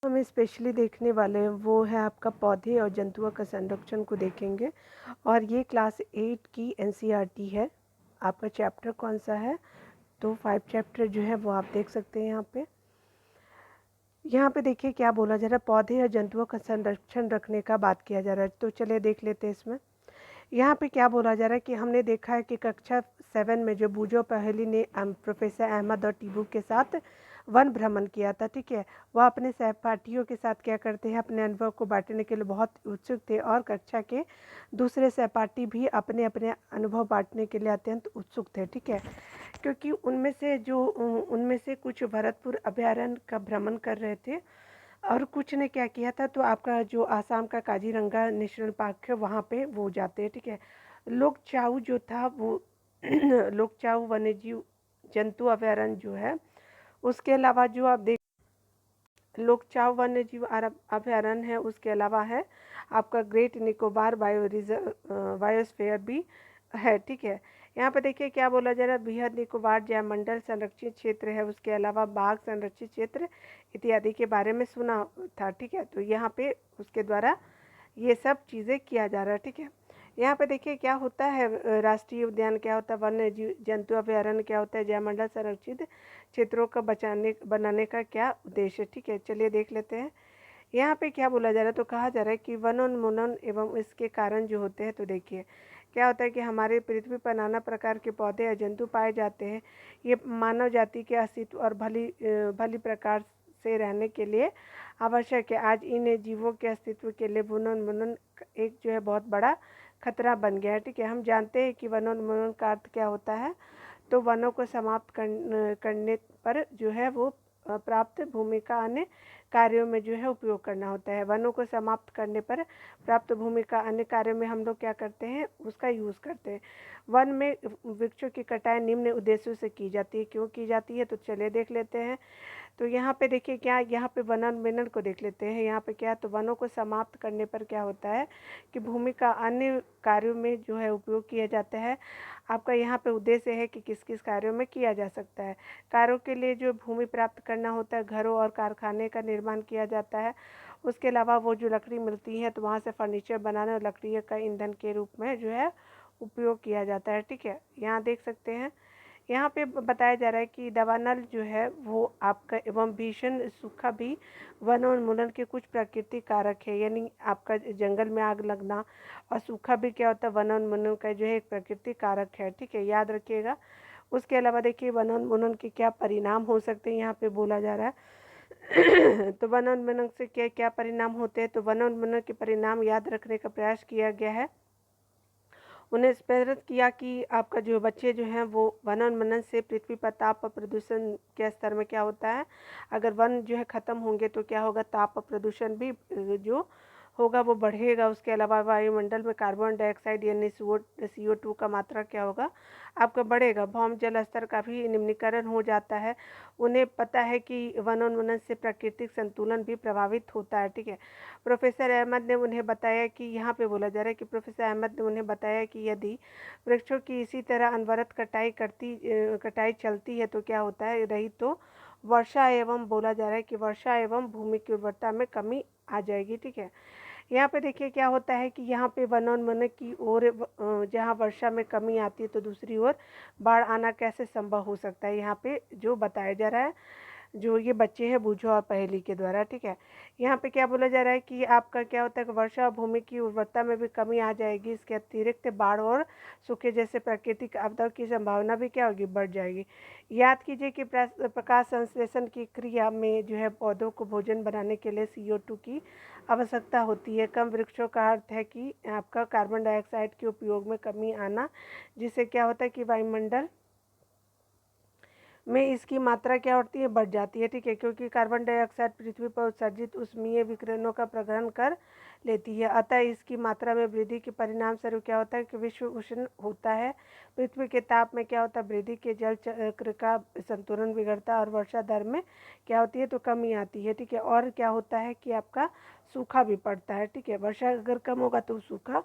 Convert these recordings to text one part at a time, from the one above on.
हम स्पेशली देखने वाले हैं वो है आपका पौधे और जंतुओं का संरक्षण को देखेंगे। और ये क्लास 8 की एनसीईआरटी है। आपका चैप्टर कौन सा है? तो 5 चैप्टर जो है वो आप देख सकते हैं यहाँ पे देखिए क्या बोला जा रहा है, पौधे और जंतुओं का संरक्षण रखने का बात किया जा रहा है। तो चलिए देख लेते हैं इसमें। यहाँ पे क्या बोला जा रहा है कि हमने देखा है कि कक्षा 7 में जो बूजो पहेली ने प्रोफेसर अहमद और टीबू के साथ वन भ्रमण किया था, ठीक है। वह अपने सहपाठियों के साथ क्या करते हैं, अपने अनुभव को बांटने के लिए बहुत उत्सुक थे और कक्षा के दूसरे सहपाठी भी अपने अपने अनुभव बांटने के लिए अत्यंत उत्सुक थे, ठीक है। क्योंकि उनमें से कुछ भरतपुर अभयारण्य का भ्रमण कर रहे थे और कुछ ने क्या किया था, तो आपका जो आसाम का काजीरंगा नेशनल पार्क है वहाँ पे वो जाते हैं, ठीक है। लोकचाऊ जो था वो लोकचाऊ वन्यजीव जंतु अभयारण्य जो है, उसके अलावा जो आप देख लोकचाऊ वन्यजीव अभयारण्य है, उसके अलावा है आपका ग्रेट निकोबार बायोस्फीयर भी है, ठीक है। यहाँ पे देखिए क्या बोला जा रहा है, बृहद निकोबार जैवमंडल संरक्षित क्षेत्र है, उसके अलावा बाघ संरक्षित क्षेत्र इत्यादि के बारे में सुना था, ठीक है। तो यहाँ पे उसके द्वारा ये सब चीज़ें किया जा रहा है, ठीक है। यहाँ पे देखिए क्या होता है, राष्ट्रीय उद्यान क्या होता है, वन्य जीव जंतु अभयारण्य क्या होता है, जैवमंडल संरक्षित क्षेत्रों का बनाने का क्या उद्देश्य है, ठीक है। चलिए देख लेते हैं यहाँ पे क्या बोला जा रहा है। तो कहा जा रहा है कि वनोन्मूलन एवं इसके कारण जो होते हैं, तो देखिए क्या होता है कि हमारे पृथ्वी पर नाना प्रकार के पौधे या जंतु पाए जाते हैं। ये मानव जाति के अस्तित्व और भली प्रकार से रहने के लिए आवश्यक है। आज इन जीवों के अस्तित्व के लिए वनोन्मूलन एक जो है बहुत बड़ा खतरा बन गया है, ठीक है। हम जानते हैं कि वनोन्मूलन का अर्थ क्या होता है। तो वनों को समाप्त करने पर जो है वो प्राप्त भूमि का अन्य कार्यों में जो है उपयोग करना होता है। वनों को समाप्त करने पर प्राप्त भूमि का अन्य कार्यों में हम लोग क्या करते हैं, उसका यूज़ करते हैं। वन में वृक्षों की कटाई निम्न उद्देश्यों से की जाती है। क्यों की जाती है, तो चलिए देख लेते हैं। तो यहाँ पे देखिए क्या, यहाँ पे वनोन्मूलन को देख लेते हैं। यहाँ पे क्या, तो वनों को समाप्त करने पर क्या होता है कि भूमि का अन्य कार्यों में जो है उपयोग किया जाता है। आपका यहाँ पे उद्देश्य है कि किस किस कार्यों में किया जा सकता है। कार्यों के लिए जो भूमि प्राप्त करना होता है, घरों और कारखाने का निर्माण किया जाता है। उसके अलावा वो जो लकड़ी मिलती है तो वहाँ से फर्नीचर बनाने और लकड़ी का ईंधन के रूप में जो है उपयोग किया जाता है, ठीक है। यहाँ देख सकते हैं, यहाँ पे बताया जा रहा है कि दावानल जो है वो आपका एवं भीषण सूखा भी वनोन्मूलन के कुछ प्राकृतिक कारक है। यानी आपका जंगल में आग लगना और सूखा भी क्या होता है, वनोन्मूलन का जो है एक प्राकृतिक कारक है, ठीक है, याद रखिएगा। उसके अलावा देखिए वनोन्मूलन के क्या परिणाम हो सकते हैं, यहाँ पे बोला जा रहा है। तो वनोन्मूलन से क्या क्या परिणाम होते हैं, तो वनोन्मूलन के परिणाम याद रखने का प्रयास किया गया है। उन्हें प्रेरित किया कि आपका जो बच्चे जो हैं वो वनोन्मूलन से पृथ्वी पर ताप और प्रदूषण के स्तर में क्या होता है, अगर वन जो है ख़त्म होंगे तो क्या होगा, ताप और प्रदूषण भी जो होगा वो बढ़ेगा। उसके अलावा वायुमंडल में कार्बन डाइऑक्साइड यानी CO2 का मात्रा क्या होगा, आपका बढ़ेगा। भौम जल स्तर का भी निम्नीकरण हो जाता है। उन्हें पता है कि वनोन्मूलन से प्राकृतिक संतुलन भी प्रभावित होता है, ठीक है। प्रोफेसर अहमद ने उन्हें बताया कि यहाँ पे बोला जा रहा है कि प्रोफेसर अहमद ने उन्हें बताया कि यदि वृक्षों की इसी तरह अनवरत कटाई चलती है तो क्या होता है, रही तो वर्षा एवं बोला जा रहा है कि वर्षा एवं भूमि की उर्वरता में कमी आ जाएगी, ठीक है। यहाँ पे देखिए क्या होता है कि यहाँ पे वनोन्मूलन की ओर जहाँ वर्षा में कमी आती है तो दूसरी ओर बाढ़ आना कैसे संभव हो सकता है, यहाँ पे जो बताया जा रहा है जो ये बच्चे हैं बूझो और पहेली के द्वारा, ठीक है। यहाँ पे क्या बोला जा रहा है कि आपका क्या होता है कि वर्षा भूमि की उर्वरता में भी कमी आ जाएगी। इसके अतिरिक्त बाढ़ और सूखे जैसे प्राकृतिक आपदाओं की संभावना भी क्या होगी, बढ़ जाएगी। याद कीजिए कि प्रकाश संश्लेषण की क्रिया में जो है पौधों को भोजन बनाने के लिए CO2 की आवश्यकता होती है। कम वृक्षों का अर्थ है कि आपका कार्बन डाइऑक्साइड के उपयोग में कमी आना, जिससे क्या होता है कि वायुमंडल में इसकी मात्रा क्या होती है, बढ़ जाती है, ठीक है। क्योंकि कार्बन डाइऑक्साइड पृथ्वी पर उत्सर्जित उष्मीय विकिरणों का प्रग्रहण कर लेती है, अतः इसकी मात्रा में वृद्धि के परिणाम स्वरूप क्या होता है कि विश्व उष्ण होता है। पृथ्वी के ताप में क्या होता है, वृद्धि के जल चक्र का संतुलन बिगड़ता है और वर्षा दर में क्या होती है, तो कमी आती है, ठीक है। और क्या होता है कि आपका सूखा भी पड़ता है, ठीक है। वर्षा अगर कम होगा तो सूखा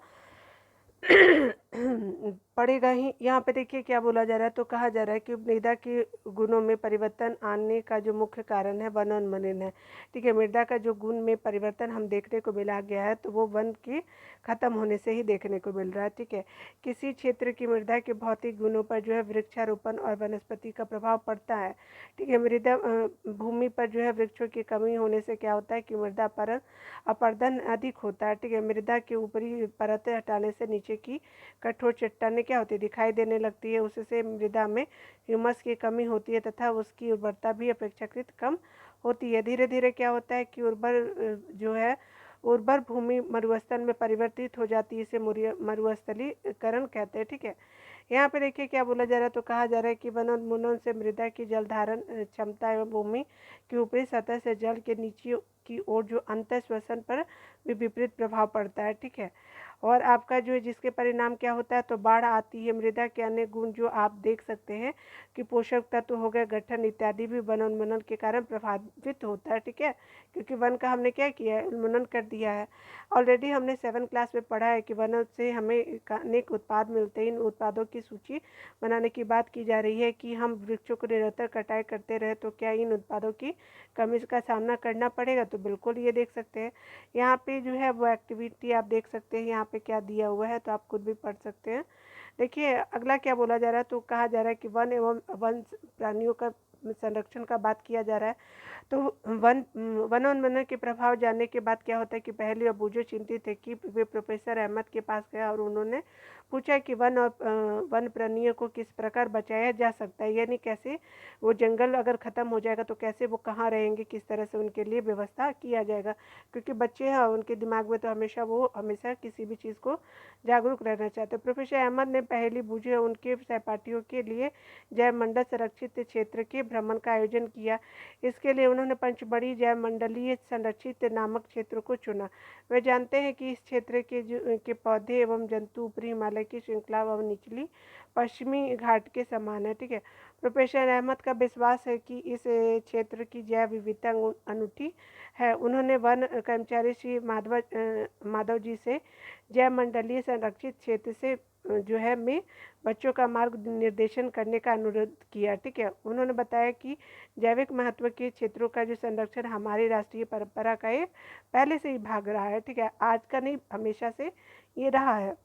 पड़ेगा ही। यहाँ पे देखिए क्या बोला जा रहा है, तो कहा जा रहा है कि मृदा के गुणों में परिवर्तन आने का जो मुख्य कारण है वनोन्मूलन है। ठीक है, मृदा का जो गुण में परिवर्तन हम देखने को मिला गया है तो वो वन के खत्म होने से ही देखने को मिल रहा है। ठीक है, किसी क्षेत्र की मृदा के भौतिक गुणों पर जो है वृक्षारोपण और वनस्पति का प्रभाव पड़ता है। ठीक है, मृदा भूमि पर जो है वृक्षों की कमी होने से क्या होता है कि मृदा पर अपरदन अधिक होता है। ठीक है, मृदा के ऊपरी परतें हटाने से नीचे की कठोर चट्टानें क्या होती है, दिखाई देने लगती है। उससे मृदा में ह्यूमस की कमी होती है तथा उसकी उर्वरता भी अपेक्षाकृत कम होती है। धीरे धीरे क्या होता है कि जो है उर्वर भूमि मरुस्थल में परिवर्तित हो जाती है। इसे मरुस्थलीकरण कहते हैं। ठीक है, यहाँ पे देखिए क्या बोला जा रहा है, तो कहा जा रहा है कि वनोन्मूलन से मृदा की जल धारण क्षमता एवं भूमि की ऊपरी सतह से जल के नीचे की ओर जो अंत श्वसन पर भी विपरीत प्रभाव पड़ता है। ठीक है, और आपका जो है जिसके परिणाम क्या होता है, तो बाढ़ आती है। मृदा के अन्य गुण जो आप देख सकते हैं कि पोषक तत्व हो गए, गठन इत्यादि भी वनोन्मूलन के कारण प्रभावित होता है। ठीक है, क्योंकि वन का हमने क्या किया है, उन्मूलन कर दिया है। ऑलरेडी हमने 7 क्लास में पढ़ा है कि वनों से हमें अनेक उत्पाद मिलते हैं। इन उत्पादों की सूची बनाने की बात की जा रही है कि हम वृक्षों को निरंतर कटाई करते रहे तो क्या इन उत्पादों की कमी का सामना करना पड़ेगा। तो बिल्कुल ये देख सकते हैं, यहाँ पे जो है वो एक्टिविटी आप देख सकते हैं, यहाँ पे क्या दिया हुआ है तो आप खुद भी पढ़ सकते हैं। देखिए अगला क्या बोला जा रहा है, तो कहा जा रहा है कि वन एवं वन प्राणियों का संरक्षण का बात किया जा रहा है। तो वनोन्मूलन के प्रभाव जानने के बाद क्या होता है कि पहले अबूझो चिंतित थे कि वे प्रोफेसर अहमद के पास गए और उन्होंने पूछा कि वन प्राणियों को किस प्रकार बचाया जा सकता है, यानी कैसे वो जंगल अगर ख़त्म हो जाएगा तो कैसे वो कहाँ रहेंगे, किस तरह से उनके लिए व्यवस्था किया जाएगा। क्योंकि बच्चे हैं, उनके दिमाग में तो हमेशा किसी भी चीज़ को जागरूक रहना चाहते हैं। प्रोफेसर अहमद ने पहली बूझे उनके सहपाठियों के लिए जैवमंडल संरक्षित क्षेत्र के भ्रमण का आयोजन किया। इसके लिए उन्होंने पंचमढ़ी जैवमंडलीय संरक्षित नामक क्षेत्र को चुना। वे जानते हैं कि इस क्षेत्र के पौधे एवं जंतु ऊपरी हिमालय की श्रृंखला व निचली पश्चिमी घाट के समान है। ठीक है, प्रोफेसर अहमद का विश्वास है कि इस क्षेत्र की जैव विविधता अनूठी है। उन्होंने वन कर्मचारी श्री माधव जी से जैव मंडलीय संरक्षित क्षेत्र से जो है में बच्चों का मार्ग निर्देशन करने का अनुरोध किया। ठीक है, उन्होंने बताया कि जैविक महत्व के क्षेत्रों का जो संरक्षण हमारी राष्ट्रीय परंपरा का एक पहले से ही भाग रहा है। ठीक है, आज का नहीं, हमेशा से ये रहा है।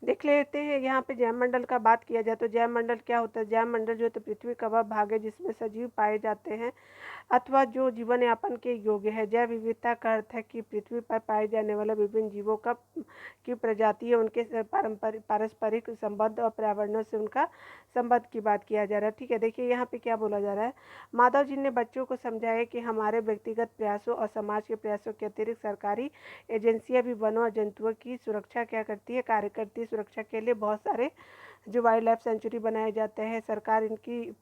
देख लेते हैं यहाँ पे जैवमंडल का बात किया जाए तो जैवमंडल क्या होता है। जैवमंडल जो है तो पृथ्वी का वह भाग है जिसमें सजीव पाए जाते हैं अथवा जो जीवन यापन के योग्य है। जैव विविधता का अर्थ है कि पृथ्वी पर पाए जाने वाले विभिन्न जीवों का की प्रजातियां, उनके पारस्परिक संबंध और पर्यावरणों से उनका संबंध की बात किया जा रहा है। ठीक है, देखिए यहाँ पे क्या बोला जा रहा है। माधव जी ने बच्चों को समझाया कि हमारे व्यक्तिगत प्रयासों और समाज के प्रयासों के अतिरिक्त सरकारी एजेंसियां भी वनों और जंतुओं की सुरक्षा क्या करती है, कार्य करती है। सुरक्षा के लिए बहुत सारे जो वाइल्ड लाइफ सेंचुरी बनाए जाते हैं। सरकार इनकी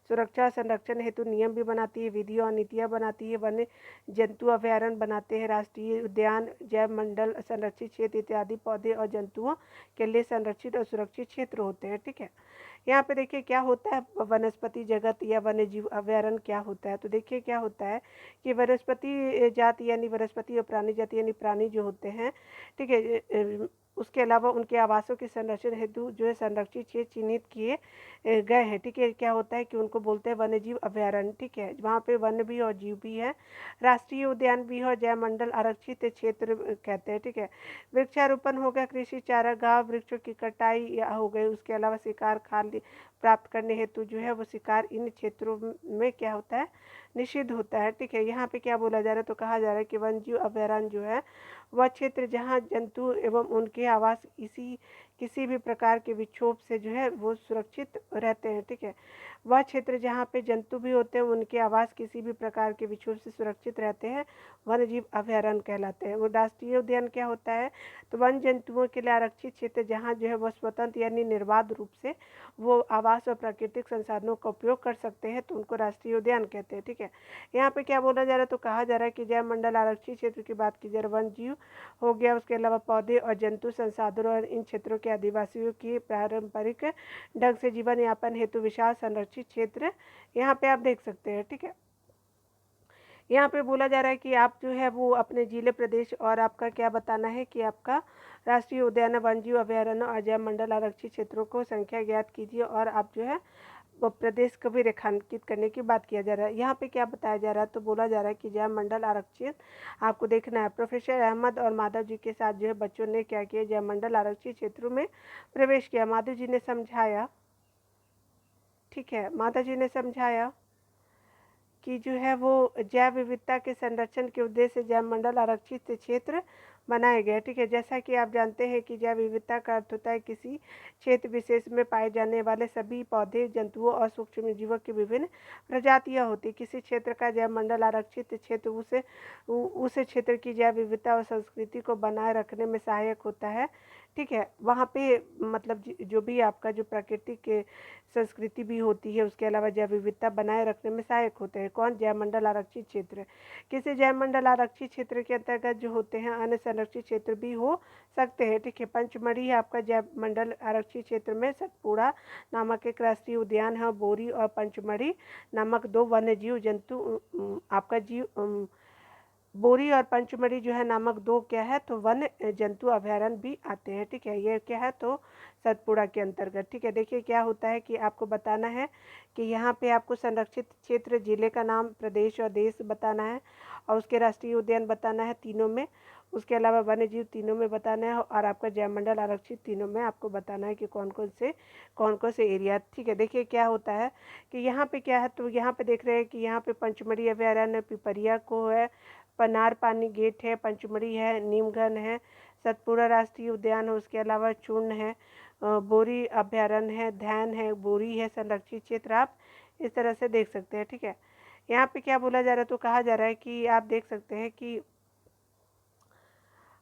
सुरक्षा संरक्षण हेतु नियम भी बनाती है, विधियाँ और नीतियाँ बनाती है। वन्य जंतु अभयारण्य बनाते हैं, राष्ट्रीय उद्यान, जैव मंडल, संरक्षित क्षेत्र इत्यादि पौधे और जंतुओं के लिए संरक्षित और सुरक्षित क्षेत्र होते हैं। ठीक है, यहाँ पे देखिए क्या होता है, वनस्पति जगत या वन्य जीव अभयारण्य क्या होता है। तो देखिए क्या होता है कि वनस्पति जाति यानी वनस्पति और प्राणी जाति यानी प्राणी जो होते हैं, ठीक है, उसके अलावा उनके आवासों के संरक्षण हेतु जो है संरक्षित क्षेत्र चिन्हित किए गए हैं। ठीक है, क्या होता है कि उनको बोलते हैं वन्य जीव अभयारण्य। ठीक है, वहाँ पे वन्य भी और जीव भी है, राष्ट्रीय उद्यान भी है और जैव मंडल आरक्षित क्षेत्र कहते हैं। ठीक है, वृक्षारोपण हो गया, कृषि चारागाह, वृक्षों की कटाई या हो गई। उसके अलावा शिकार खाद्य प्राप्त करने हेतु जो है वो शिकार इन क्षेत्रों में क्या होता है, निषिद्ध होता है। ठीक है, यहाँ पे क्या बोला जा रहा है, तो कहा जा रहा है कि वन्य जीव अभयारण्य जो है वह क्षेत्र जहाँ जंतु एवं उनके आवास किसी भी प्रकार के विक्षोभ से जो है वो सुरक्षित रहते हैं। ठीक है, वह क्षेत्र जहाँ पे जंतु भी होते हैं उनके आवास किसी भी प्रकार के विक्षोभ से सुरक्षित रहते हैं, वन्य जीव अभयारण्य कहलाते हैं। वो राष्ट्रीय उद्यान क्या होता है, तो वन जंतुओं के लिए आरक्षित क्षेत्र जहाँ जो है वह स्वतंत्र यानी निर्बाध रूप से वो आवास और प्राकृतिक संसाधनों का उपयोग कर सकते हैं, तो उनको राष्ट्रीय उद्यान कहते हैं। ठीक है, यहाँ पे क्या बोला जा रहा है, तो कहा जा रहा है कि जैव मंडल आरक्षित क्षेत्र की बात की जा रही है, वन जीव हो गया, उसके अलावा पौधे और जंतु संसाधनों और इन क्षेत्रों के आदिवासियों की पारंपरिक ढंग से जीवन यापन हेतु विशाल संरक्षित क्षेत्र यहाँ पे आप देख सकते हैं। ठीक है, यहाँ पे बोला जा रहा है कि आप जो है वो अपने जिले, प्रदेश और आपका क्या बताना है कि आपका राष्ट्रीय उद्यान, वन्यजीव अभयारण्य और जैव मंडल आरक्षित क्षेत्रों को संख्या ज्ञात कीजिए और आप जो है वो प्रदेश को भी रेखांकित करने की बात किया जा रहा है। यहाँ पे क्या बताया जा रहा है, तो बोला जा रहा है कि जैव मंडल आरक्षित आपको देखना है। प्रोफेसर अहमद और माधव जी के साथ जो है बच्चों ने क्या किया, जैव मंडल आरक्षित क्षेत्रों में प्रवेश किया। माधव जी ने समझाया, ठीक है, माधव जी ने समझाया कि जो है वो जैव विविधता के संरक्षण के उद्देश्य से जैव मंडल आरक्षित क्षेत्र बनाए गए। ठीक है, जैसा कि आप जानते हैं कि जैव विविधता का अर्थ होता है किसी क्षेत्र विशेष में पाए जाने वाले सभी पौधे, जंतुओं और सूक्ष्म जीवों की विभिन्न प्रजातियां होती। किसी क्षेत्र का जैव मंडल आरक्षित क्षेत्र उस क्षेत्र की जैव विविधता और संस्कृति को बनाए रखने में सहायक होता है। ठीक है, वहाँ पे मतलब जो भी आपका जो प्राकृतिक के संस्कृति भी होती है, उसके अलावा जैव विविधता बनाए रखने में सहायक होते हैं। कौन? जैव मंडल आरक्षित क्षेत्र। किसी जैव मंडल आरक्षित क्षेत्र के अंतर्गत जो होते हैं अन्य संरक्षित क्षेत्र भी हो सकते हैं। ठीक है, पंचमढ़ी आपका जैव मंडल आरक्षित क्षेत्र में सतपुड़ा नामक एक राष्ट्रीय उद्यान है। बोरी और पंचमढ़ी नामक 2 वन्य जीव जंतु आपका जीव बोरी और पंचमढ़ी जो है नामक 2 क्या है, तो वन्य जंतु अभयारण्य भी आते हैं। ठीक है, ये क्या है, तो सतपुड़ा के अंतर्गत। ठीक है, देखिए क्या होता है कि आपको बताना है कि यहाँ पे आपको संरक्षित क्षेत्र, जिले का नाम, प्रदेश और देश बताना है और उसके राष्ट्रीय उद्यान बताना है तीनों में। उसके अलावा वन्य जीव तीनों में बताना है और आपका जैव मंडल आरक्षित तीनों में आपको बताना है कि कौन कौन से एरिया। ठीक है, देखिए क्या होता है कि यहाँ पे क्या है, तो यहाँ पे देख रहे हैं कि यहाँ पे पंचमढ़ी अभयारण्य, पिपरिया को है, पनार पानी गेट है, पंचमढ़ी है, नीमगन है, सतपुड़ा राष्ट्रीय उद्यान है, उसके अलावा चूर्ण है, बोरी अभयारण्य है, धैन है, बोरी है, संरक्षित क्षेत्र आप इस तरह से देख सकते हैं। ठीक है, यहाँ पे क्या बोला जा रहा है, तो कहा जा रहा है कि आप देख सकते हैं कि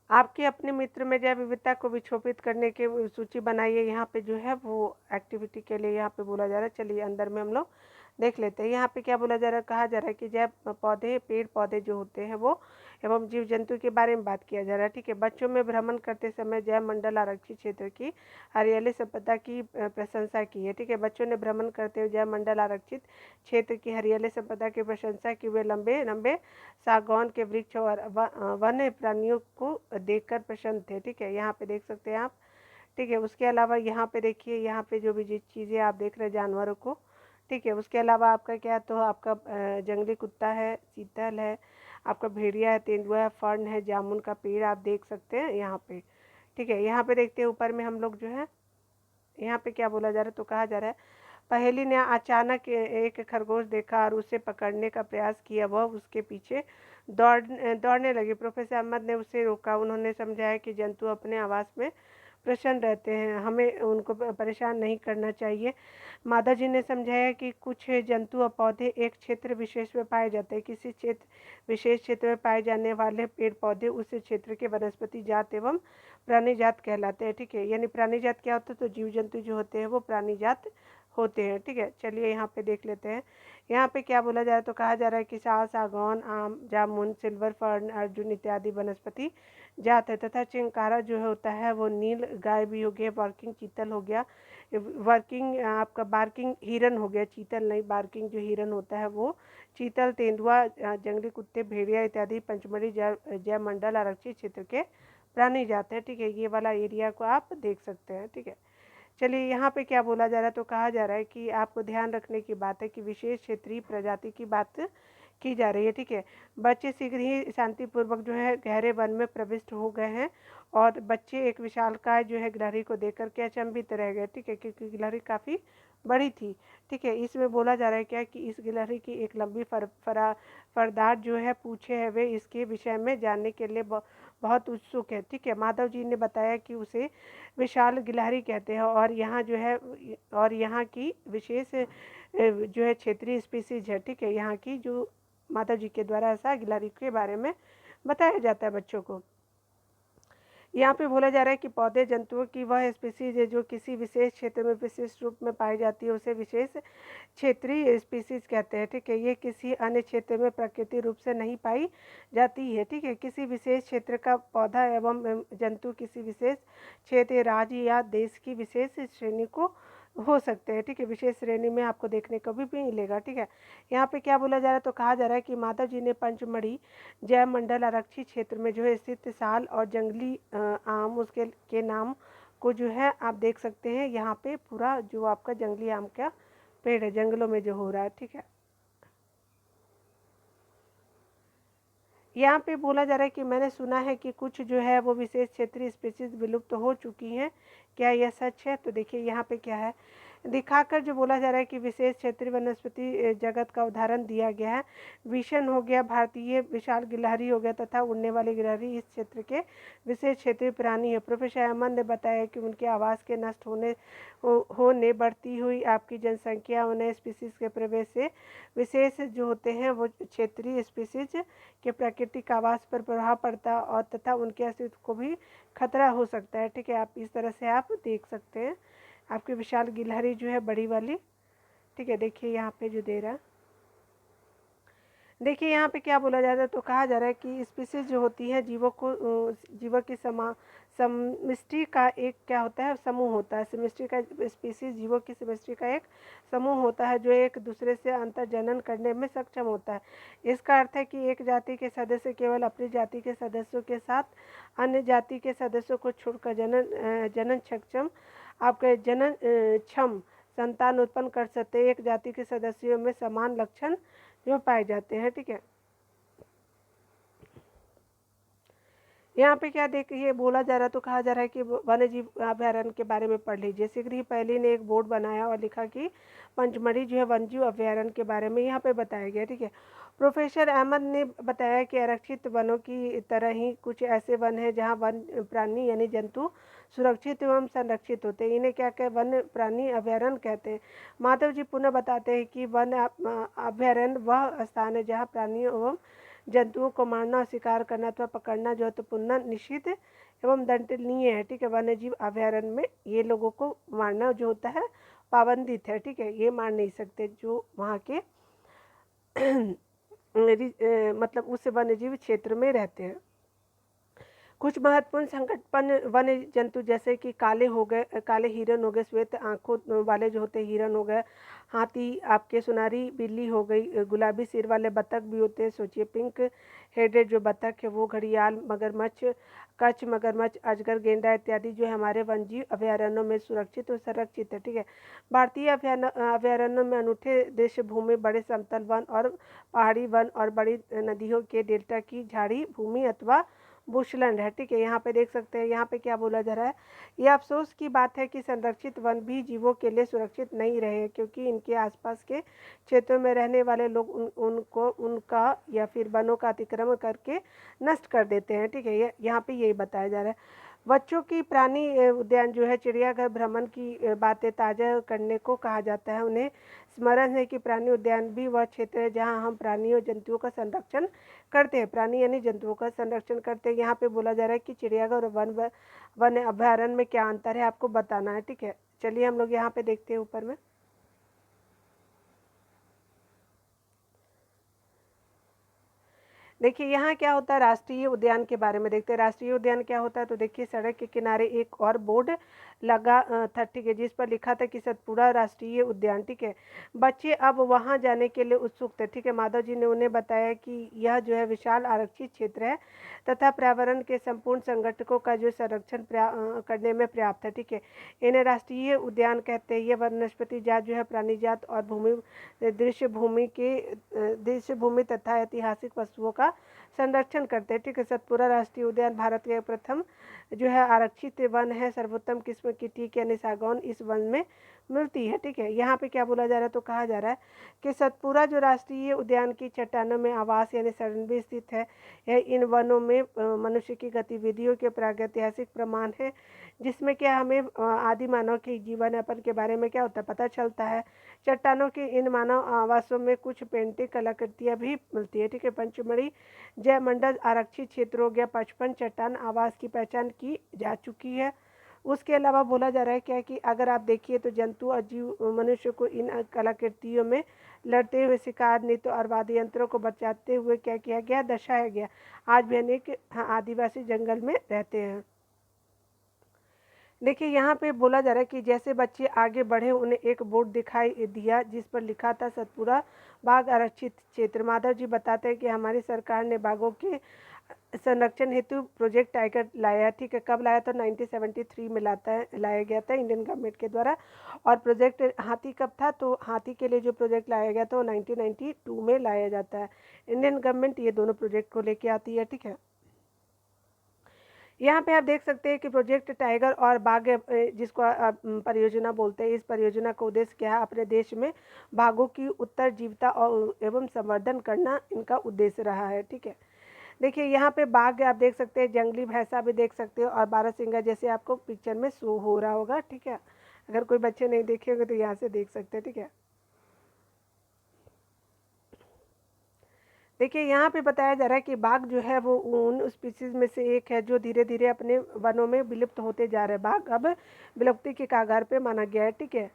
आपके अपने मित्र में जैव विविधता को विक्षोभित करने के सूची बनाइए। यहाँ पे जो है वो एक्टिविटी के लिए यहाँ पे बोला जा रहा है। चलिए अंदर में हम लोग देख लेते हैं। यहाँ पे क्या बोला जा रहा है, कहा जा रहा है कि जैव पौधे, पेड़ पौधे जो होते हैं वो एवं जीव जंतु के बारे में बात किया जा रहा है। ठीक है, बच्चों में भ्रमण करते समय जैव मंडल आरक्षित क्षेत्र की हरियाली संपदा की प्रशंसा की है। ठीक है, बच्चों ने भ्रमण करते हुए जैव मंडल आरक्षित क्षेत्र की हरियाली संपदा की प्रशंसा की। वे लंबे लंबे सागौन के वृक्ष और वन्य प्राणियों को देखकर प्रसन्न थे। ठीक है, यहाँ पे देख सकते हैं आप। ठीक है, उसके अलावा यहाँ पे देखिए, यहाँ पे जो भी जिस चीज़ें आप देख रहे हैं जानवरों को। ठीक है, उसके अलावा आपका क्या, तो आपका जंगली कुत्ता है, चीतल है, आपका भेड़िया है, तेंदुआ है, फर्न है, जामुन का पेड़ आप देख सकते हैं यहाँ पे। ठीक है, यहाँ पे देखते हैं ऊपर में हम लोग जो है, यहाँ पे क्या बोला जा रहा है, तो कहा जा रहा है पहेली ने अचानक एक खरगोश देखा और उसे पकड़ने का प्रयास किया। वह उसके पीछे दौड़ने लगी। प्रोफेसर अहमद ने उसे रोका। उन्होंने समझाया कि जंतु अपने आवास में प्रसन्न रहते हैं, हमें उनको परेशान नहीं करना चाहिए। माता जी ने समझाया कि कुछ जंतु और पौधे एक क्षेत्र विशेष में पाए जाते हैं। किसी विशेष क्षेत्र में पाए जाने वाले पेड़ पौधे उस क्षेत्र के वनस्पति जात एवं प्राणी जात कहलाते हैं। ठीक है, यानी प्राणी जात क्या होता है, तो जीव जंतु जो होते हैं वो प्राणी जात होते हैं। ठीक है, चलिए यहाँ पे देख लेते हैं। यहाँ पे क्या बोला जा रहा है, तो कहा जा रहा है कि साल, सागौन, आम, जामुन, सिल्वर फर्न, अर्जुन इत्यादि वनस्पति जात है तथा चिंकारा जो होता है वो नील गाय भी हो गया, वर्किंग चीतल हो गया, वर्किंग आपका बार्किंग हिरन हो गया, चीतल नहीं, बार्किंग जो हिरन होता है वो, चीतल, तेंदुआ, जंगली कुत्ते, भेड़िया इत्यादि पंचमढ़ी जैव मंडल आरक्षित क्षेत्र के प्राणी जाते हैं। ठीक है, ये वाला एरिया को आप देख सकते हैं। ठीक है, चलिए यहाँ पे क्या बोला जा रहा है, तो कहा जा रहा है कि आपको ध्यान रखने की बात है कि विशेष क्षेत्रीय प्रजाति की बात की जा रही है। ठीक है, बच्चे शीघ्र ही शांतिपूर्वक जो है गहरे वन में प्रविष्ट हो गए हैं और बच्चे एक विशालकाय जो है गिलहरी को देखकर के अचंभित रह गए। ठीक है, क्योंकि गिलहरी काफ़ी बड़ी थी। ठीक है, इसमें बोला जा रहा है क्या कि इस गिलहरी की एक लंबी फरदार जो है पूछे है, वे इसके विषय में जानने के लिए बहुत उत्सुक है। ठीक है, माधव जी ने बताया कि उसे विशाल गिलहरी कहते हैं और यहाँ जो है और यहाँ की विशेष जो है क्षेत्रीय स्पीसीज है। ठीक है, यहाँ की जो माता जी के द्वारा ऐसा गिलहरी के बारे में बताया जाता है बच्चों को। यहाँ पे बोला जा रहा है कि पौधे जंतुओं की वह स्पीसीज है जो किसी विशेष क्षेत्र में विशिष्ट रूप में पाई जाती है, उसे विशेष क्षेत्रीय स्पीसीज कहते हैं। ठीक है, ये किसी अन्य क्षेत्र में प्राकृतिक रूप से नहीं पाई जाती है। ठीक है, किसी विशेष क्षेत्र का पौधा एवं जंतु किसी विशेष क्षेत्र, राज्य या देश की विशेष श्रेणी को हो सकते हैं, ठीक है, विशेष श्रेणी में आपको देखने को भी मिलेगा, ठीक है। यहाँ पे क्या बोला जा रहा है, तो कहा जा रहा है कि माधव जी ने पंचमढ़ी जैव मंडल आरक्षित क्षेत्र में जो है स्थित साल और जंगली आम उसके के नाम को जो है आप देख सकते हैं। यहाँ पे पूरा जो आपका जंगली आम का पेड़ है, जंगलों में जो हो रहा है, ठीक है। यहाँ पे बोला जा रहा है कि मैंने सुना है कि कुछ जो है वो विशेष क्षेत्रीय स्पीशीज विलुप्त हो चुकी हैं, क्या यह सच है? तो देखिए यहाँ पे क्या है, दिखाकर जो बोला जा रहा है कि विशेष क्षेत्रीय वनस्पति जगत का उदाहरण दिया गया है। विशन हो गया, भारतीय विशाल गिलहरी हो गया तथा उड़ने वाली गिलहरी इस क्षेत्र के विशेष क्षेत्रीय प्राणी है। प्रोफेसर अहमद ने बताया कि उनके आवास के नष्ट होने बढ़ती हुई आपकी जनसंख्या उन्हें स्पीसीज के प्रवेश से विशेष जो होते हैं वो क्षेत्रीय स्पीसीज के प्राकृतिक आवास पर प्रभाव पड़ता और तथा उनके अस्तित्व को भी खतरा हो सकता है, ठीक है। आप इस तरह से आप देख सकते हैं आपकी विशाल गिलहरी जो है बड़ी वाली, ठीक है। देखिए यहाँ पे जो दे रहा है, देखिए यहाँ पे क्या बोला जा रहा है, तो कहा जा रहा है कि स्पीसीज जो होती हैं जीवों की समष्टि का एक क्या होता है, समूह होता है। समष्टि का स्पीसीज जीवों की समष्टि का एक समूह होता है जो एक दूसरे से अंतर्जनन करने में सक्षम होता है। इसका अर्थ है कि एक जाति के सदस्य केवल अपनी जाति के सदस्यों के साथ अन्य जाति के सदस्यों को छोड़कर जनन सक्षम आपके जनन क्षम संतान उत्पन्न कर सकते हैं। एक जाति के सदस्यों में समान लक्षण जो पाए जाते हैं, ठीक है। यहाँ पे क्या देखिए बोला जा रहा है, तो कहा जा रहा है कि वन्य जीव अभयारण्य के बारे में पढ़ लीजिए। शीघ्र ही पहले ने एक बोर्ड बनाया और लिखा कि पंचमढ़ी जो है वन्य जीव अभयारण्य के बारे में यहाँ पे बताया गया, ठीक है। प्रोफेसर अहमद ने बताया कि आरक्षित वनों की तरह ही कुछ ऐसे वन हैं जहाँ वन प्राणी यानी जंतु सुरक्षित एवं संरक्षित होते हैं। इन्हें क्या कहते हैं, वन्य प्राणी अभयारण्य कहते हैं। माधव जी पुनः बताते हैं कि वन अभयारण्य वह स्थान है जहाँ प्राणियों एवं जंतुओं को मारना और शिकार करना अथवा पकड़ना जो है तो पुनः निषिद्ध एवं दंडनीय है, ठीक है। वन्य जीव अभयारण्य में ये लोगों को मारना जो होता है पाबंदित है, ठीक है। ये मार नहीं सकते जो वहाँ के मतलब उस वन्य जीव क्षेत्र में रहते हैं। कुछ महत्वपूर्ण संकटपन्न वन्य जंतु जैसे कि काले हो गए, काले हिरन हो गए, श्वेत आंखों वाले जो होते हैं हिरन हो गए, हाथी, आपके सुनारी बिल्ली हो गई, गुलाबी सिर वाले बतख भी होते हैं, सोचिए पिंक हेडेड जो बतख है वो, घड़ियाल, मगरमच्छ, कच्छ मगरमच्छ, अजगर, गेंडा इत्यादि जो है हमारे वन्यजीव अभयारण्यों में सुरक्षित और संरक्षित है, ठीक है। भारतीय अभयारण्यों में अनूठे दृश्य भूमि, बड़े समतल वन और पहाड़ी वन और बड़ी नदियों के डेल्टा की झाड़ी भूमि अथवा बुशलैंड है, ठीक है। यहाँ पे देख सकते हैं, यहाँ पे क्या बोला जा रहा है, ये अफसोस की बात है कि संरक्षित वन भी जीवों के लिए सुरक्षित नहीं रहे क्योंकि इनके आसपास के क्षेत्रों में रहने वाले लोग उनको उनका या फिर वनों का अतिक्रमण करके नष्ट कर देते हैं, ठीक है। यहाँ पे यही बताया जा रहा है। बच्चों की प्राणी उद्यान जो है चिड़ियाघर भ्रमण की बातें ताज़ा करने को कहा जाता है। उन्हें स्मरण है कि प्राणी उद्यान भी वह क्षेत्र है जहाँ हम प्राणियों जंतुओं का संरक्षण करते हैं, प्राणी यानी जंतुओं का संरक्षण करते हैं। यहाँ पे बोला जा रहा है कि चिड़ियाघर और वन अभयारण्य में क्या अंतर है आपको बताना है, ठीक है। चलिए हम लोग यहाँ पे देखते हैं ऊपर में। देखिए यहाँ क्या होता है, राष्ट्रीय उद्यान के बारे में देखते हैं। राष्ट्रीय उद्यान क्या होता है, तो देखिए सड़क के किनारे एक और बोर्ड लगा था, ठीक है, जिस पर लिखा था कि सतपुड़ा राष्ट्रीय उद्यान, ठीक है। बच्चे अब वहाँ जाने के लिए उत्सुक थे, ठीक है। माधव जी ने उन्हें बताया कि यह जो है विशाल आरक्षित क्षेत्र है तथा पर्यावरण के संपूर्ण संगठकों का जो संरक्षण करने में पर्याप्त है, ठीक है। इन्हें राष्ट्रीय उद्यान कहते हैं। ये वनस्पति जात जो है प्राणी जात और दृश्य भूमि तथा ऐतिहासिक वस्तुओं का संरक्षण करते हैं, ठीक है। सतपुड़ा राष्ट्रीय उद्यान भारत के प्रथम जो है आरक्षित वन है। सर्वोत्तम किस्म की टीक यानी सागौन इस वन में मिलती है, ठीक है। यहाँ पे क्या बोला जा रहा है, तो कहा जा रहा है कि सतपुड़ा जो राष्ट्रीय उद्यान की चट्टानों में आवास यानी शरण भी स्थित है। यह इन वनों में मनुष्य की गतिविधियों के प्रागैतिहासिक प्रमाण है, जिसमें क्या हमें आदि मानव के जीवन यापन के बारे में क्या होता है पता चलता है। चट्टानों के इन मानव आवासों में कुछ पेंटिंग कलाकृतियाँ भी मिलती है, ठीक है। पंचमढ़ी जय मंडल आरक्षित क्षेत्र हो गया, 55 चट्टान आवास की पहचान की जा चुकी है। उसके अलावा बोला जा रहा है क्या कि अगर आप देखिए तो जंतु और जीव मनुष्य को इन कलाकृतियों में लड़ते हुए शिकार नीति और वाद्य यंत्रों को बचाते हुए क्या किया गया, दर्शाया गया। आज भी अनेक आदिवासी जंगल में रहते हैं। देखिए यहाँ पे बोला जा रहा है कि जैसे बच्चे आगे बढ़े उन्हें एक बोर्ड दिखाई दिया जिस पर लिखा था सतपुरा बाघ आरक्षित क्षेत्र। माधव जी बताते हैं कि हमारी सरकार ने बाघों के संरक्षण हेतु प्रोजेक्ट टाइगर लाया। ठीक है, कब लाया था? 1973 में लाया गया था इंडियन गवर्नमेंट के द्वारा। और प्रोजेक्ट हाथी कब था? तो हाथी के लिए जो प्रोजेक्ट लाया गया था वो 1992 में लाया जाता है। इंडियन गवर्नमेंट ये दोनों प्रोजेक्ट को लेके आती है। ठीक है, यहाँ पे आप देख सकते हैं कि प्रोजेक्ट टाइगर और बाघ जिसको आप परियोजना बोलते हैं, इस परियोजना का उद्देश्य क्या है? अपने देश में बाघों की उत्तरजीविता और एवं संवर्धन करना इनका उद्देश्य रहा है। ठीक है, देखिए यहाँ पे बाघ आप देख सकते हैं, जंगली भैंसा भी देख सकते हो और बारहसिंगा जैसे आपको पिक्चर में शो हो रहा होगा। ठीक है, अगर कोई बच्चे नहीं देखे होंगे तो यहाँ से देख सकते हैं। ठीक है, देखिए यहाँ पे बताया जा रहा है कि बाघ जो है वो उन स्पीसीज में से एक है जो धीरे धीरे अपने वनों में विलुप्त होते जा रहे हैं। बाघ अब विलुप्ति के कगार पे माना गया है। ठीक है,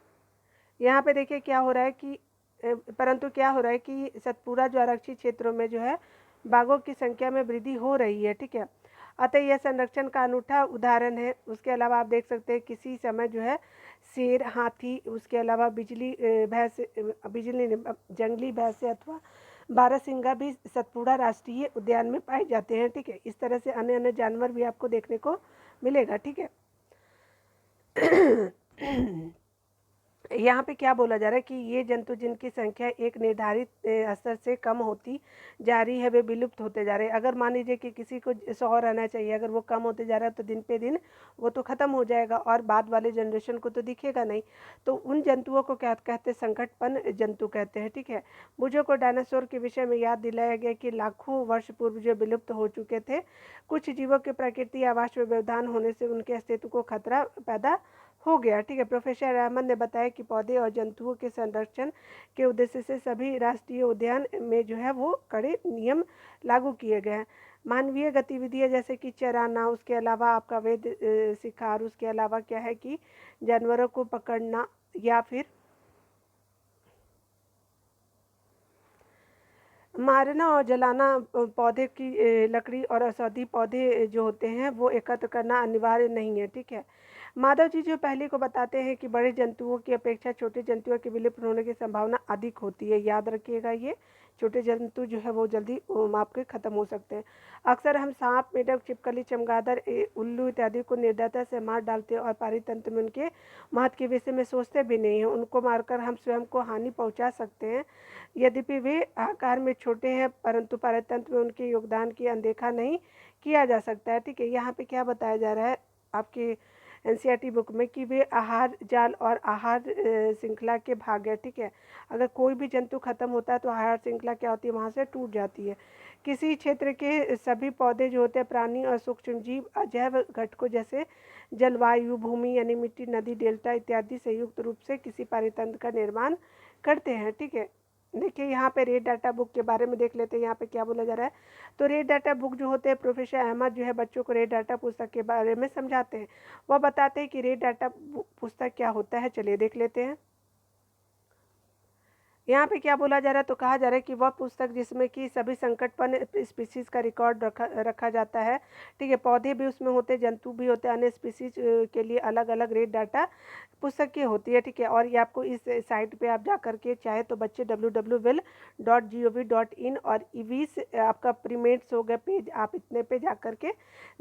यहाँ पे देखिए क्या हो रहा है कि परंतु क्या हो रहा है कि सतपुरा जो आरक्षित क्षेत्रों में जो है बाघों की संख्या में वृद्धि हो रही है। ठीक है, अतः यह संरक्षण का अनूठा उदाहरण है। उसके अलावा आप देख सकते हैं किसी समय जो है शेर, हाथी, उसके अलावा बिजली जंगली भैंसे अथवा बारहसिंगा भी सतपुड़ा राष्ट्रीय उद्यान में पाए जाते हैं। ठीक है, इस तरह से अन्य अन्य जानवर भी आपको देखने को मिलेगा। ठीक है, यहाँ पे क्या बोला जा रहा है कि ये जंतु जिनकी संख्या एक निर्धारित स्तर से कम होती जा रही है वे विलुप्त होते जा रहे हैं। अगर मान लीजिए कि किसी को 100 रहना चाहिए, अगर वो कम होते जा रहा है तो दिन पे दिन वो तो ख़त्म हो जाएगा और बाद वाले जनरेशन को तो दिखेगा नहीं। तो उन जंतुओं को क्या कहते हैं? संकटपन्न जंतु कहते हैं। ठीक है, बुझों को डायनासोर के विषय में याद दिलाया गया कि लाखों वर्ष पूर्व जो विलुप्त हो चुके थे, कुछ जीवों के प्रकृति आवास में व्यवधान होने से उनके अस्तित्व को खतरा पैदा हो गया। ठीक है, प्रोफेसर अहमद ने बताया कि पौधे और जंतुओं के संरक्षण के उद्देश्य से सभी राष्ट्रीय उद्यान में जो है वो कड़े नियम लागू किए गए हैं। मानवीय गतिविधियां जैसे कि चराना, उसके अलावा आपका अवैध शिकार, उसके अलावा क्या है कि जानवरों को पकड़ना या फिर मारना और जलाना, पौधे की लकड़ी और औषधि पौधे जो होते हैं वो एकत्र करना अनिवार्य नहीं है। ठीक है, माधव जी जो पहले को बताते हैं कि बड़े जंतुओं की अपेक्षा छोटे जंतुओं के विलुप्त होने की संभावना अधिक होती है। याद रखिएगा, ये छोटे जंतु जो है वो जल्दी आपके खत्म हो सकते हैं। अक्सर हम सांप, मेढक, छिपकली, चमगादड़, उल्लू इत्यादि को निर्दयता से मार डालते हैं और पारितंत्र में उनके महत्व के विषय में सोचते भी नहीं हैं। उनको मारकर हम स्वयं को हानि पहुंचा सकते हैं। यद्यपि वे आकार में छोटे हैं परंतु पारितंत्र में उनके योगदान की अनदेखा नहीं किया जा सकता है। ठीक है, यहाँ पे क्या बताया जा रहा है आपके एनसीईआरटी बुक में कि वे आहार जाल और आहार श्रृंखला के भाग है। ठीक है, अगर कोई भी जंतु खत्म होता है तो आहार श्रृंखला क्या होती है? वहाँ से टूट जाती है। किसी क्षेत्र के सभी पौधे जो होते हैं, प्राणी और सूक्ष्म जीव अजैव घटकों जैसे जलवायु, भूमि यानी मिट्टी, नदी, डेल्टा इत्यादि संयुक्त रूप से किसी पारितंत्र का निर्माण करते हैं। ठीक है, देखिए यहाँ पे रेड डाटा बुक के बारे में देख लेते हैं। यहाँ पे क्या बोला जा रहा है? तो रेड डाटा बुक जो होते हैं, प्रोफेसर अहमद जो है बच्चों को रेड डाटा पुस्तक के बारे में समझाते हैं। वह बताते हैं कि रेड डाटा पुस्तक क्या होता है। चलिए देख लेते हैं। यहाँ पे क्या बोला जा रहा है? तो कहा जा रहा है कि वह पुस्तक जिसमें कि सभी संकटपन्न स्पीसीज का रिकॉर्ड रखा जाता है। ठीक है, पौधे भी उसमें होते हैं, जंतु भी होते हैं, अन्य स्पीसीज के लिए अलग अलग रेट डाटा पुस्तक की होती है। ठीक है, और ये आपको इस साइट पे आप जा करके चाहे तो बच्चे www.gov.in और ईवीस आपका प्रीमेट्स हो गया पेज, आप इतने पे जा करके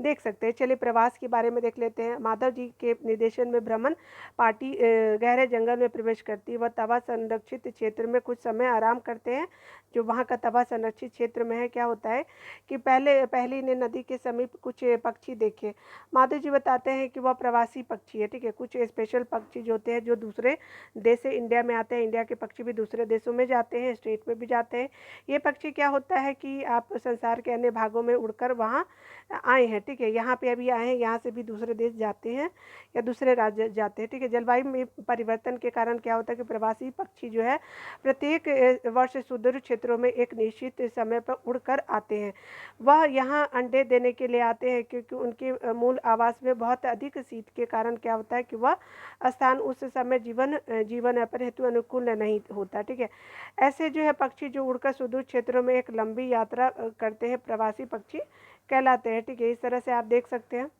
देख सकते हैं। चलिए प्रवास के बारे में देख लेते हैं। माधव जी के निर्देशन में भ्रमण पार्टी गहरे जंगल में प्रवेश करती है। वह तवा संरक्षित क्षेत्र में कुछ समय आराम करते हैं। जो वहाँ का तवा संरक्षित क्षेत्र में है, क्या होता है कि पहले ने नदी के समीप कुछ पक्षी देखे। माधव जी बताते हैं कि वह प्रवासी पक्षी है। ठीक है, कुछ स्पेशल पक्षी जो होते हैं जो दूसरे देश से इंडिया में आते हैं। इंडिया के पक्षी भी दूसरे देशों में जाते हैं, स्टेट में भी जाते हैं। ये पक्षी क्या होता है कि आप संसार के अन्य भागों में उड़कर वहाँ आए हैं। ठीक है, यहाँ पे अभी आए हैं, यहाँ से भी दूसरे देश जाते हैं या दूसरे राज्य जाते हैं। ठीक है, जलवायु में परिवर्तन के कारण क्या होता है कि प्रवासी पक्षी जो है प्रत्येक वर्ष सुदूर क्षेत्रों में एक निश्चित समय पर उड़कर आते हैं। वह यहाँ अंडे देने के लिए आते हैं क्योंकि उनके मूल आवास में बहुत अधिक शीत के कारण क्या होता है कि वह स्थान उस समय जीवन यापन हेतु अनुकूल नहीं होता। ठीक है, ऐसे जो है पक्षी जो उड़कर सुदूर क्षेत्रों में एक लंबी यात्रा करते हैं, प्रवासी पक्षी कहलाते हैं। ठीक है, इस तरह से आप देख सकते हैं।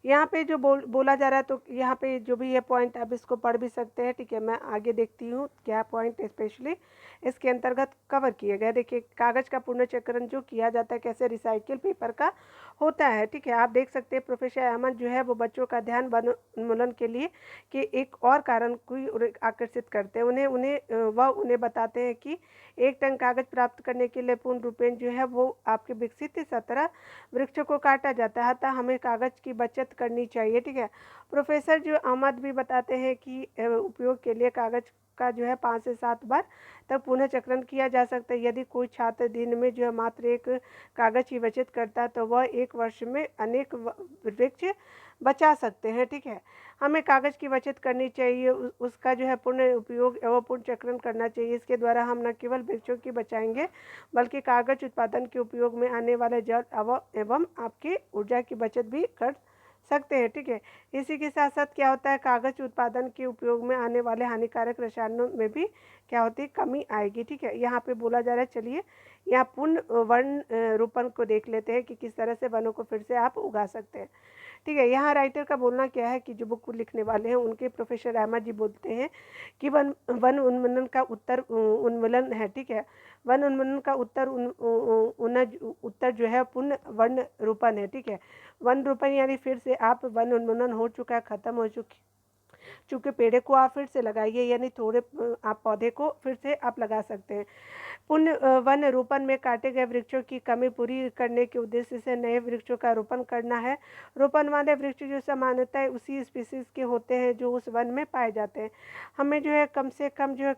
यहाँ पे जो बोला जा रहा है, तो यहाँ पे जो भी ये पॉइंट आप इसको पढ़ भी सकते हैं, ठीक है। मैं आगे देखती हूँ क्या पॉइंट स्पेशली इसके अंतर्गत कवर किए गए। देखिए, कागज़ का पुनर्चक्रण जो किया जाता है कैसे रिसाइकिल पेपर का होता है, ठीक है। आप देख सकते हैं प्रोफेसर अहमद जो है वो बच्चों का ध्यान वन उन्मूलन के लिए कि एक और कारण को आकर्षित करते हैं। वह उन्हें बताते हैं कि 1 टन कागज़ प्राप्त करने के लिए पूर्ण रूपेण जो है वो आपके विकसित 17 वृक्षों को काटा जाता है, अतः हमें कागज़ की बचत करनी चाहिए, ठीक है। प्रोफेसर जो अहमद भी बताते हैं कि उपयोग के लिए कागज़ का जो है 5 से 7 बार तक पुनः चक्रण किया जा सकता है। यदि कोई छात्र दिन में जो है मात्र 1 कागज़ की बचत करता है तो वह 1 वर्ष में अनेक वृक्ष बचा सकते हैं, ठीक है। हमें कागज़ की बचत करनी चाहिए, उसका जो है पुनः उपयोग एवं पुनः चक्रण करना चाहिए। इसके द्वारा हम न केवल वृक्षों की बचाएंगे बल्कि कागज़ उत्पादन के उपयोग में आने वाले जल एवं आपकी ऊर्जा की बचत भी कर सकते हैं, ठीक है। इसी के साथ साथ क्या होता है, कागज़ उत्पादन के उपयोग में आने वाले हानिकारक रसायनों में भी क्या होती है, कमी आएगी, ठीक है। यहाँ पे बोला जा रहा है, चलिए यहाँ पूर्ण वन रोपण को देख लेते हैं कि किस तरह से वनों को फिर से आप उगा सकते हैं, ठीक है। यहाँ राइटर का बोलना क्या है कि जो बुक लिखने वाले हैं उनके प्रोफेसर अहमद जी बोलते हैं कि वन वन उन्मूलन का उत्तर उन्मूलन है, ठीक है। वन उन्मूलन का उत्तर जो है पुनः वन रोपण है, ठीक है। वन रोपण यानी फिर से आप वन उन्मूलन हो चुका है, खत्म हो चुके पेड़े को आप फिर से लगाइए, यानी थोड़े आप पौधे को फिर से आप लगा सकते हैं। पुनः वन रोपण में काटे गए वृक्षों की कमी पूरी करने के उद्देश्य से नए वृक्षों का रोपण करना है। रोपण वाले वृक्ष जो सामान्यतः उसी स्पीसीज के होते हैं जो उस वन में पाए जाते हैं। हमें जो है कम से कम जो है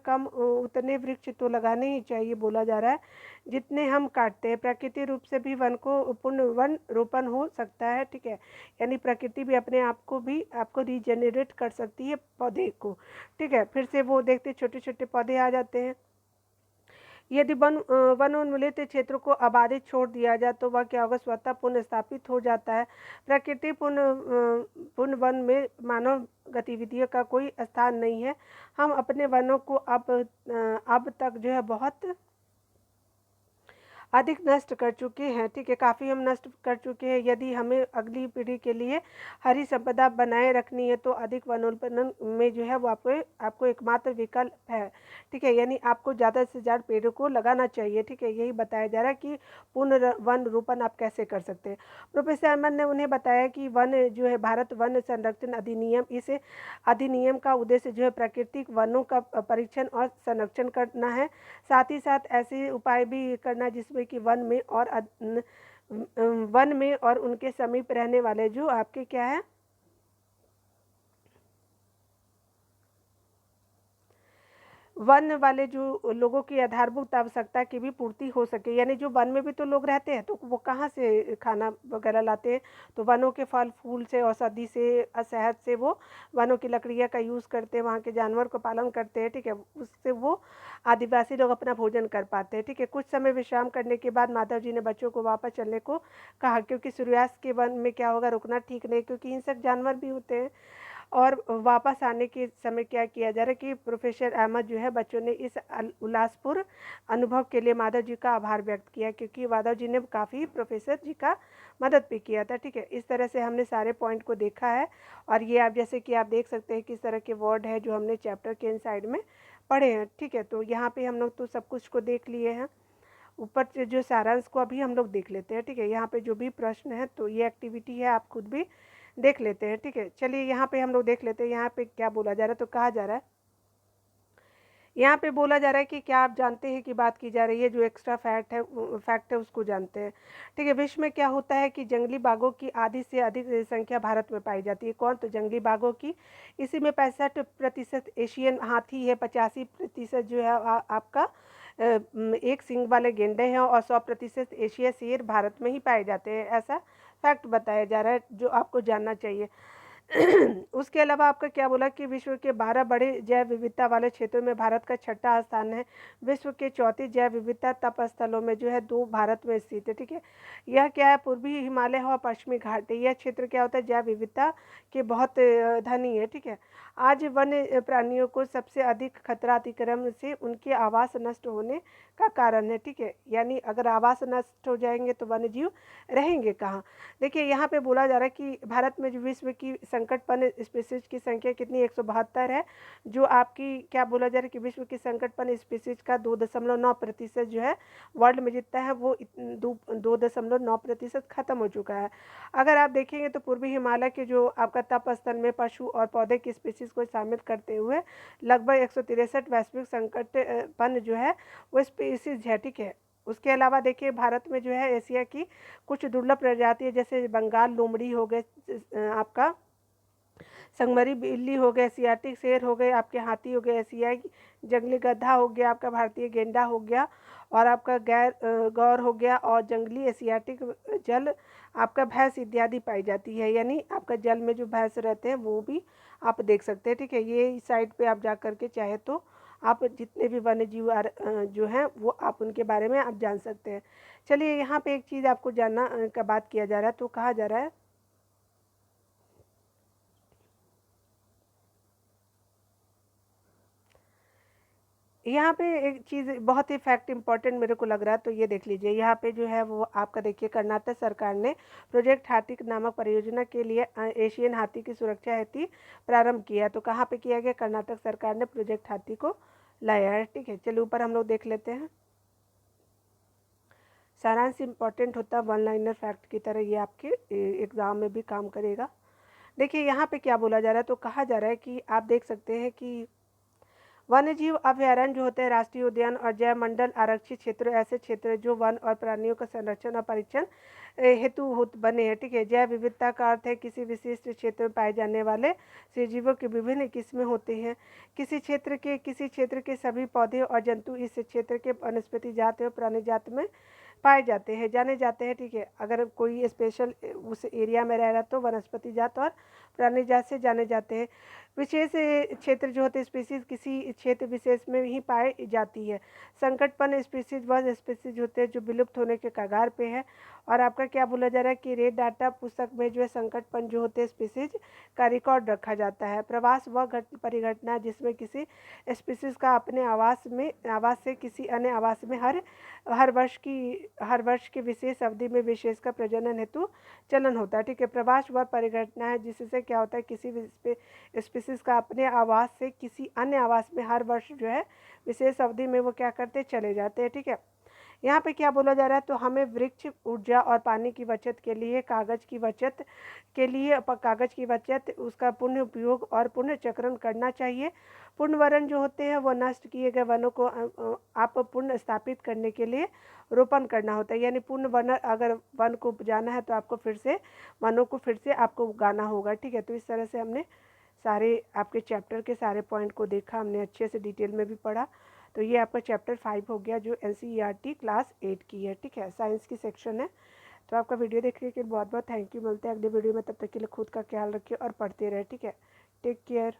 उतने वृक्ष तो लगाने ही चाहिए, बोला जा रहा है, जितने हम काटते हैं। प्राकृतिक रूप से भी वन को पूर्ण वन रोपण हो सकता है, ठीक है। यानी प्रकृति भी अपने आप को भी आपको रीजेनरेट कर सकती है पौधे को, ठीक है। फिर से वो देखते छोटे छोटे पौधे आ जाते हैं। यदि वन उन्मूलित क्षेत्र को आबादित छोड़ दिया जाए तो वह क्या होगा, स्वतः पुनः स्थापित हो जाता है। प्रकृति पूर्ण वन में मानव गतिविधियों का कोई स्थान नहीं है। हम अपने वनों को अब तक जो है बहुत अधिक नष्ट कर चुके हैं, ठीक है। काफ़ी हम नष्ट कर चुके हैं। यदि हमें अगली पीढ़ी के लिए हरी संपदा बनाए रखनी है तो अधिक वनोन्मूलन में जो है वो आपको एकमात्र विकल्प है, ठीक है। यानी आपको ज़्यादा से ज़्यादा पेड़ों को लगाना चाहिए, ठीक है। यही बताया जा रहा है कि पूर्ण वन रोपण आप कैसे कर सकते हैं। प्रोफेसर अहमद ने उन्हें बताया कि वन जो है भारत वन संरक्षण अधिनियम, इस अधिनियम का उद्देश्य जो है प्राकृतिक वनों का परीक्षण और संरक्षण करना है। साथ ही साथ ऐसे उपाय भी करना जिसमें कि वन में और उनके समीप रहने वाले जो आपके क्या है, वन वाले जो लोगों की आधारभूत आवश्यकता की भी पूर्ति हो सके। यानी जो वन में भी तो लोग रहते हैं तो वो कहाँ से खाना वगैरह लाते हैं, तो वनों के फल फूल से, औषधि से, शहद से वो वनों की लकड़ियाँ का यूज़ करते हैं, वहाँ के जानवर को पालन करते हैं, ठीक है। उससे वो आदिवासी लोग अपना भोजन कर पाते हैं, ठीक है। कुछ समय विश्राम करने के बाद माधव जी ने बच्चों को वापस चलने को कहा, क्योंकि सूर्यास्त के वन में क्या होगा, रुकना ठीक नहीं, क्योंकि हिंसक जानवर भी होते हैं। और वापस आने के समय क्या किया जा रहा है कि प्रोफेसर अहमद जो है, बच्चों ने इस उल्लासपूर्ण अनुभव के लिए माधव जी का आभार व्यक्त किया, क्योंकि माधव जी ने काफ़ी प्रोफेसर जी का मदद भी किया था, ठीक है। इस तरह से हमने सारे पॉइंट को देखा है। और ये आप जैसे कि आप देख सकते हैं किस तरह के वर्ड है जो हमने चैप्टर के इन साइड में पढ़े हैं, ठीक है। तो यहाँ पे हम लोग तो सब कुछ को देख लिए हैं। ऊपर से जो सारांश को अभी हम लोग देख लेते हैं, ठीक है। यहाँ पे जो भी प्रश्न है तो ये एक्टिविटी है, आप खुद भी देख लेते हैं, ठीक है। चलिए यहाँ पे हम लोग देख लेते हैं यहाँ पे क्या बोला जा रहा है। तो कहा जा रहा है, यहाँ पे बोला जा रहा है कि क्या आप जानते हैं कि बात की जा रही है, जो एक्स्ट्रा फैक्ट है उसको जानते हैं, ठीक है। विश्व में क्या होता है कि जंगली बाघों की आधी से अधिक संख्या भारत में पाई जाती है। कौन? तो जंगली बाघों की। इसी में 65% एशियन हाथी है, 85% जो है आपका एक सींग वाले गेंडे हैं, और 100% एशिया शेर भारत में ही पाए जाते हैं। ऐसा फैक्ट बताया जा रहा है जो आपको जानना चाहिए। उसके अलावा आपका क्या बोला कि विश्व के 12 बड़े जैव विविधता वाले क्षेत्रों में भारत का 6ठा स्थान है। विश्व के 34 जैव विविधता तप स्थलों में जो है 2 भारत में स्थित है, ठीक है। यह क्या है, पूर्वी हिमालय और पश्चिमी घाट है। यह क्षेत्र क्या होता है, जैव विविधता के बहुत धनी है, ठीक है। आज वन्य प्राणियों को सबसे अधिक खतरा अतिक्रमण से उनके आवास नष्ट होने का कारण है, ठीक है। यानी अगर आवास नष्ट हो जाएंगे तो वन्य जीव रहेंगे कहाँ। देखिए यहाँ पे बोला जा रहा है कि भारत में जो विश्व की संकटपन स्पीसीज की संख्या कितनी 172 है। जो आपकी क्या बोला जा रहा है कि विश्व की संकटपन स्पीसीज का 2.9% जो है वर्ल्ड में जितना है वो 2.9% खत्म हो चुका है। अगर आप देखेंगे तो पूर्वी हिमालय के जो आपका तप स्थल में पशु और पौधे की स्पीसीज को शामिल करते हुए लगभग 163 वैश्विक संकटपन जो है वो स्पीसीज है, ठीक है। उसके अलावा देखिए भारत में जो है एशिया की कुछ दुर्लभ प्रजाति जैसे बंगाल लोमड़ी हो गए, आपका संगमरी बिल्ली हो गए, एशियाटिक शेर हो गए, आपके हाथी हो गए, एशियाई जंगली गधा हो गया, आपका भारतीय गेंडा हो गया, और आपका गौर हो गया, और जंगली एशियाटिक जल आपका भैंस इत्यादि पाई जाती है। यानी आपका जल में जो भैंस रहते हैं वो भी आप देख सकते हैं, ठीक है। ये साइट पे आप जा कर के चाहे तो आप जितने भी वन्य जीव जो हैं वो आप उनके बारे में आप जान सकते हैं। चलिए यहाँ पे एक चीज़ आपको जानना का बात किया जा रहा है, तो कहा जा रहा है यहाँ पे एक चीज़ बहुत ही फैक्ट इम्पॉर्टेंट मेरे को लग रहा है, तो ये देख लीजिए। यहाँ पे जो है वो आपका देखिए कर्नाटक सरकार ने प्रोजेक्ट हाथी नामक परियोजना के लिए एशियन हाथी की सुरक्षा हेतु प्रारंभ किया। तो कहाँ पे किया गया, कर्नाटक सरकार ने प्रोजेक्ट हाथी को लाया है, ठीक है। चलिए ऊपर हम लोग देख लेते हैं। सारांश इम्पॉर्टेंट होता है, वन लाइनर फैक्ट की तरह ये आपके एग्जाम में भी काम करेगा। देखिए यहाँ पे क्या बोला जा रहा है, तो कहा जा रहा है कि आप देख सकते हैं कि वन्यजीव अभयारण्य जो होते हैं, राष्ट्रीय उद्यान और जैव मंडल आरक्षित क्षेत्र ऐसे क्षेत्र जो वन और प्राणियों का संरक्षण और परीक्षण हेतु बने हैं, ठीक है। जैव विविधता का अर्थ है किसी विशिष्ट क्षेत्र में पाए जाने वाले सजीवों की विभिन्न किस्में होती हैं। किसी क्षेत्र के सभी पौधे और जंतु इस क्षेत्र के वनस्पति जात और प्राणी जात में पाए जाते हैं, जाने जाते हैं, ठीक है। अगर कोई स्पेशल उस एरिया में रह रहा तो वनस्पति जात और प्राणी जात से जाने जाते हैं। विशेष क्षेत्र जो होते हैं स्पीसीज किसी क्षेत्र विशेष में ही पाई जाती है। संकटपन स्पीसीज वह स्पीसीज होते हैं जो विलुप्त होने के कगार पे है। और आपका क्या बोला जा रहा है कि रेड डाटा पुस्तक में जो है संकटपन जो होते हैं स्पीसीज का रिकॉर्ड रखा जाता है। प्रवास वह परिघटना जिसमें किसी स्पीसीज का अपने आवास से किसी अन्य आवास में हर वर्ष की विशेष अवधि में विशेष का प्रजनन हेतु चलन होता है, ठीक है। प्रवास वह परिघटना है जिससे क्या होता है किसी स्पीसीज का अपने आवास से किसी अन्य आवास में हर वर्ष जो है विशेष अवधि में वो क्या करते चले जाते हैं, ठीक है। यहाँ पे क्या बोला जा रहा है, तो हमें वृक्ष ऊर्जा और पानी की बचत के लिए कागज की बचत उसका पुनः उपयोग और पुनः चक्रण करना चाहिए। पुनर्वरण जो होते हैं वो नष्ट किए गए वनों को आप पुनः स्थापित करने के लिए रोपण करना होता है। यानी पुनर्वन, अगर वन को उपजाना है तो आपको फिर से वनों को फिर से आपको उगाना होगा, ठीक है। तो इस तरह से हमने सारे आपके चैप्टर के सारे पॉइंट को देखा, हमने अच्छे से डिटेल में भी पढ़ा। तो ये आपका चैप्टर 5 हो गया जो NCERT क्लास 8 की है, ठीक है, साइंस की सेक्शन है। तो आपका वीडियो देखने के लिए बहुत बहुत थैंक यू। मिलते हैं अगले वीडियो में, तब तक के लिए खुद का ख्याल रखिए और पढ़ते रहे, ठीक है। Take care.